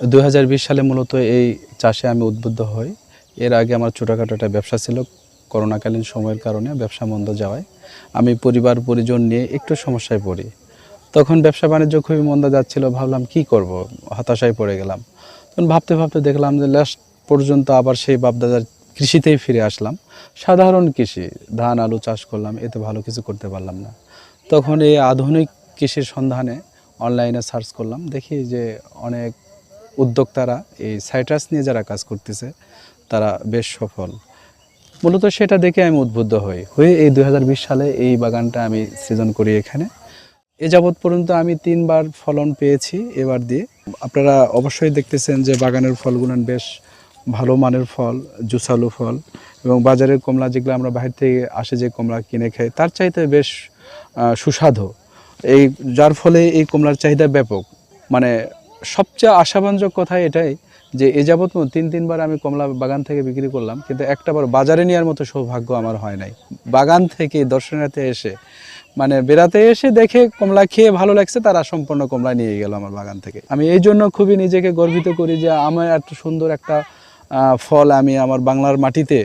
2020 সালে মূলত এই চাষে আমি উদ্বুদ্ধ হই। এর আগে আমার ছোটোখাটো একটা ব্যবসা ছিল। করোনাকালীন সময়ের কারণে ব্যবসা মন্দ যাওয়ায় আমি পরিবার পরিজন নিয়ে একটু সমস্যায় পড়ি। তখন ব্যবসা বাণিজ্য খুবই মন্দা যাচ্ছিল। ভাবলাম কি করব, হতাশায় পড়ে গেলাম। তখন ভাবতে ভাবতে দেখলাম যে লাস্ট পর্যন্ত আবার সেই বাপদাদার কৃষিতেই ফিরে আসলাম। সাধারণ কৃষি, ধান আলু চাষ করলাম, এতে ভালো কিছু করতে পারলাম না। তখন এই আধুনিক কৃষির সন্ধানে অনলাইনে সার্চ করলাম, দেখি যে অনেক উদ্যোক্তারা এই সাইট্রাস নিয়ে যারা কাজ করতেছে তারা বেশ সফল। মূলত সেটা দেখে আমি উদ্বুদ্ধ হয়ে এই 2020 সালে এই বাগানটা আমি সৃজন করি এখানে। এ যাবৎ পর্যন্ত আমি 3 বার ফলন পেয়েছি এবার দিয়ে। আপনারা অবশ্যই দেখতেছেন যে বাগানের ফলগুলো বেশ ভালো মানের ফল, জুসালো ফল, এবং বাজারের কমলা যেগুলো আমরা বাইরে থেকে আসে যে কমলা কিনে খাই তার চাইতে বেশ সুস্বাদু। যার ফলে এই কমলার চাহিদা ব্যাপক। মানে সবচেয়ে আশাবাঞ্জক কথা এটাই যে এ যাবৎ 3বার আমি কমলা বাগান থেকে বিক্রি করলাম, কিন্তু একটাবার বাজারে নেওয়ার মতো সৌভাগ্য আমার হয় নাই। বাগান থেকে দর্শনার্থী এসে মানে বেড়াতে এসে দেখে কমলা খেয়ে ভালো লাগছে, তারা সম্পূর্ণ কমলা নিয়ে গেল আমার বাগান থেকে। আমি এই জন্য খুবই নিজেকে গর্বিত করি যে আমার এত সুন্দর একটা ফল আমি আমার বাংলার মাটিতে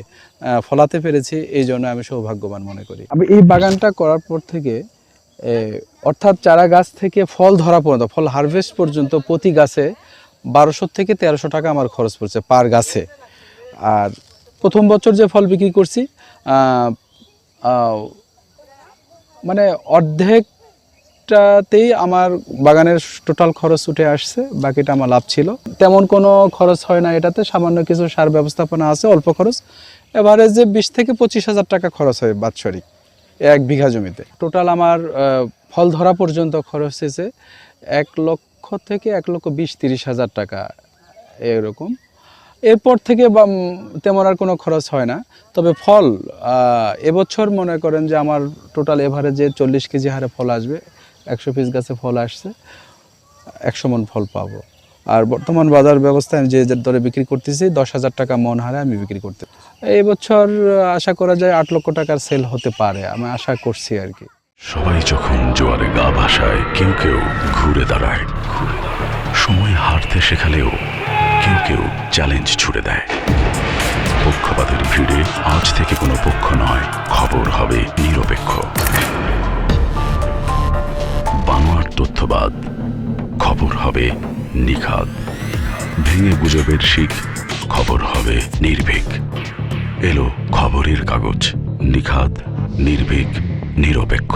ফলাতে পেরেছি, এই জন্য আমি সৌভাগ্যবান মনে করি। আমি এই বাগানটা করার পর থেকে অর্থাৎ চারা গাছ থেকে ফল ধরা পর্যন্ত, ফল হারভেস্ট পর্যন্ত প্রতি গাছে 1200 থেকে 1300 টাকা আমার খরচ পড়ছে পার গাছে। আর প্রথম বছর যে ফল বিক্রি করছি মানে অর্ধেকটাতেই আমার বাগানের টোটাল খরচ উঠে আসছে, বাকিটা আমার লাভ ছিল। তেমন কোনো খরচ হয় না এটাতে, সামান্য কিছু সার ব্যবস্থাপনা আছে, অল্প খরচ। এভারেজে 20 থেকে 25 হাজার টাকা খরচ হয় বাৎসরিক 1 বিঘা জমিতে। টোটাল আমার ফল ধরা পর্যন্ত খরচ হয়েছে 1 লক্ষ থেকে 1,20,30 হাজার টাকা এরকম। এরপর থেকে তেমন আর কোনো খরচ হয় না। তবে ফল এবছর মনে করেন যে আমার টোটাল এভারেজে 40 কেজি হারে ফল আসবে। 100 পিস গাছে ফল আসছে, 100 মণ ফল পাবো। আর বর্তমান বাজার ব্যবস্থায় যে দরে বিক্রি করতেছি 10,000 টাকা মণ হারে আমি বিক্রি করতে। এই বছর আশা করা যায় 8 লক্ষ টাকার সেল হতে পারে, আমি আশা করছি আর কি। সবাই যখন জোয়ারে গা ভাসায়, কেউ কেউ ঘুরে দাঁড়ায়। সময় হারতে শেখালেও কেউ কেউ চ্যালেঞ্জ ছুড়ে দেয়। পক্ষপাতের ভিড়ে আজ থেকে কোনো পক্ষ নয়, খবর হবে নিরপেক্ষ। বানোয়ার তথ্যবাদ, খবর হবে নিখাদ। ভেঙে গুজবের শিখ, খবর হবে নির্ভীক। এলো খবরের কাগজ, নিখাদ, নির্ভীক, নিরপেক্ষ।